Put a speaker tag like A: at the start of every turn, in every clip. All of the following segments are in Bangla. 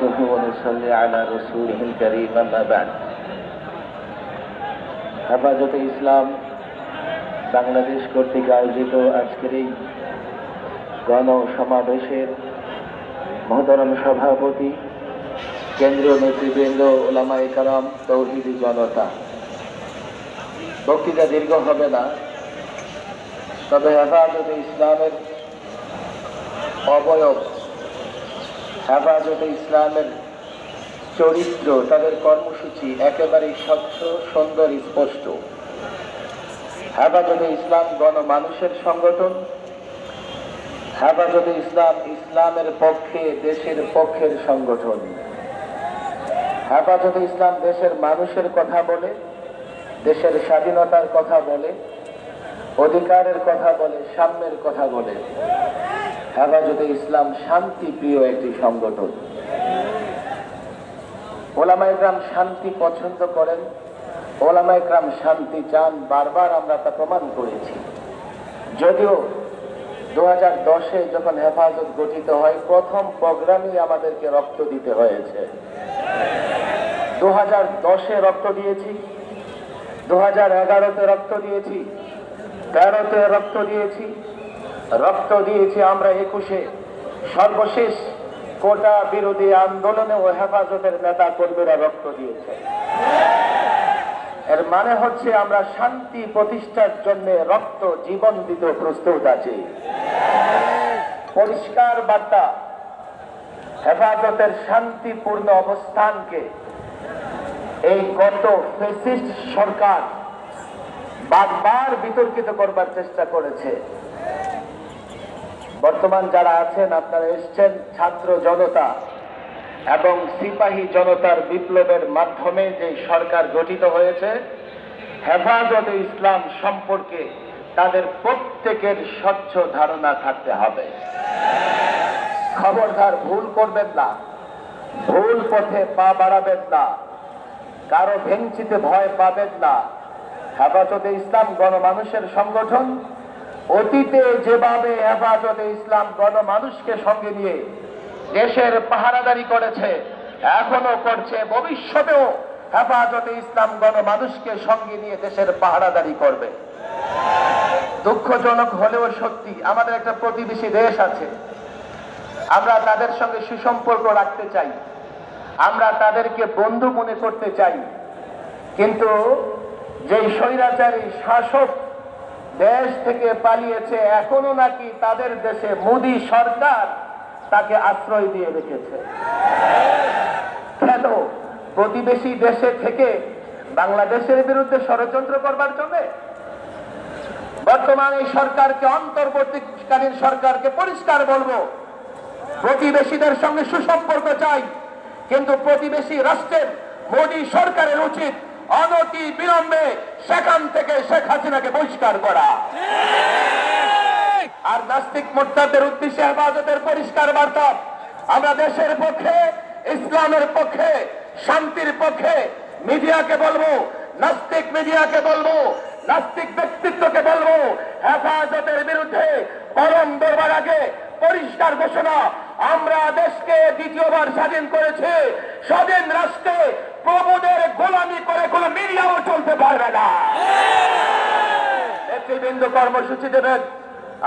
A: نحمده ونصلي على رسوله الكريم أما بعد হেফাজতে ইসলাম বাংলাদেশ কর্তৃক আয়োজিত আজকের এই গণসমাবেশের মহতরম সভাপতি, কেন্দ্রীয় নেতৃবৃন্দ, উলামায়ে কেরাম, তৌহিদি জনতা, বক্তৃতা দীর্ঘ হবে না। তবে হেফাজতে ইসলামের অবয়ব, হেফাজতে ইসলামের চরিত্র, তাদের কর্মসূচি একেবারেই স্বচ্ছ, সুন্দর, স্পষ্ট। হেফাজতে ইসলাম গণমানুষের সংগঠন। হেফাজতে ইসলাম ইসলামের পক্ষে, দেশের পক্ষের সংগঠন। হেফাজতে ইসলাম দেশের মানুষের কথা বলে, দেশের স্বাধীনতার কথা বলে, অধিকারের কথা বলে, সাম্যের কথা বলে। হেফাজতে ইসলাম শান্তিপ্রিয় একটি সংগঠন। ওলামায়ে কেরাম শান্তি পছন্দ করেন, ওলামায়ে কেরাম শান্তি চান, বারবার আমরা তা প্রমাণ করেছি। যদিও 2010-এ যখন হেফাজত গঠিত হয়, প্রথম প্রোগ্রামই আমাদেরকে রক্ত দিতে হয়েছে। 2010-এ রক্ত দিয়েছি, 2011-তে রক্ত দিয়েছি, 13-তে রক্ত দিয়েছি, আমরা 21-এ। সর্বশেষ কোটা বিরোধী আন্দোলনে ও হেফাজতের নেতা কর্মীরা রক্ত দিয়েছে। এর মানে হচ্ছে আমরা শান্তি প্রতিষ্ঠার জন্য রক্ত, জীবন দিতে প্রস্তুত আছি। পরিষ্কার বার্তা, হেফাজতের শান্তিপূর্ণ অবস্থানকে এই গত ফ্যাসিস্ট সরকার বারবার বিতর্কিত করবার চেষ্টা করেছে। বর্তমান যারা আছেন, আপনারা এসছেন ছাত্র জনতা এবং সিপাহী জনতার বিপ্লবের মাধ্যমে যে সরকার গঠিত হয়েছে, হেফাজতে ইসলাম সম্পর্কে তাদের প্রত্যেকের স্বচ্ছ ধারণা থাকতে হবে। খবরদার ভুল করবেন না, ভুল পথে পা বাড়াবেন না, কারো ভেঙচিতে ভয় পাবেন না। হেফাজতে ইসলাম গণমানুষের সংগঠন। অতীতে যেভাবে হেফাজতে ইসলাম গণমানুষকে সঙ্গে নিয়ে দেশের পাহারাদারি করেছে, এখনো করছে, ভবিষ্যতেও হেফাজতে ইসলাম গণমানুষকে সঙ্গে নিয়ে দেশের পাহারাদারি করবে। দুঃখজনক হলেও সত্যি, আমাদের একটা প্রতিবেশী দেশ আছে, আমরা তাদের সঙ্গে সুসম্পর্ক রাখতে চাই, আমরা তাদেরকে বন্ধু মনে করতে চাই। কিন্তু যেই স্বৈরাচারী শাসক দেশ থেকে পালিয়েছে, এখনো নাকি তাদের দেশে মোদী সরকার তাকে আশ্রয় দিয়ে রেখেছে। কেন? প্রতিবেশী দেশে থেকে বাংলাদেশের বিরুদ্ধে ষড়যন্ত্র করবার জন্য। বর্তমান এই সরকারকে, অন্তর্বর্তীকালীন সরকারকে পরিষ্কার বলবো, প্রতিবেশীদের সঙ্গে সুসম্পর্ক চাই, কিন্তু প্রতিবেশী রাষ্ট্রের মোদী সরকারের উচিত অনতি বিলম্বে সেখান থেকে শেখ হাসিনাকে বহিষ্কার করা। আর নাস্তিক মোর্চাদের উদ্দেশ্যে হেফাজতের পরিষ্কার বার্তা, আমরা দেশের পক্ষে, ইসলামের পক্ষে, শান্তির পক্ষে। মিডিয়াকে বলবো, নাস্তিক মিডিয়াকে বলবো, নাস্তিক ব্যক্তিত্বকে বলবো, হেফাজতের বিরুদ্ধে পরম দরবার আগে পরিষ্কার ঘোষণা, আমরা দেশকে দ্বিতীয়বার স্বাধীন করেছে। স্বাধীন রাষ্ট্রে প্রভুদের গোলামি করে কোনো মিডিয়াও চলতে পারবে না। নেতৃবৃন্দ কর্মসূচি দেবেন,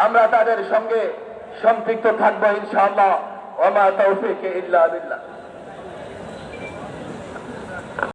A: আমরা তাদের সঙ্গে সম্পৃক্ত থাকবো ইনশাআল্লাহ। ওয়া মা তাওফীকি ইল্লা বিল্লাহ।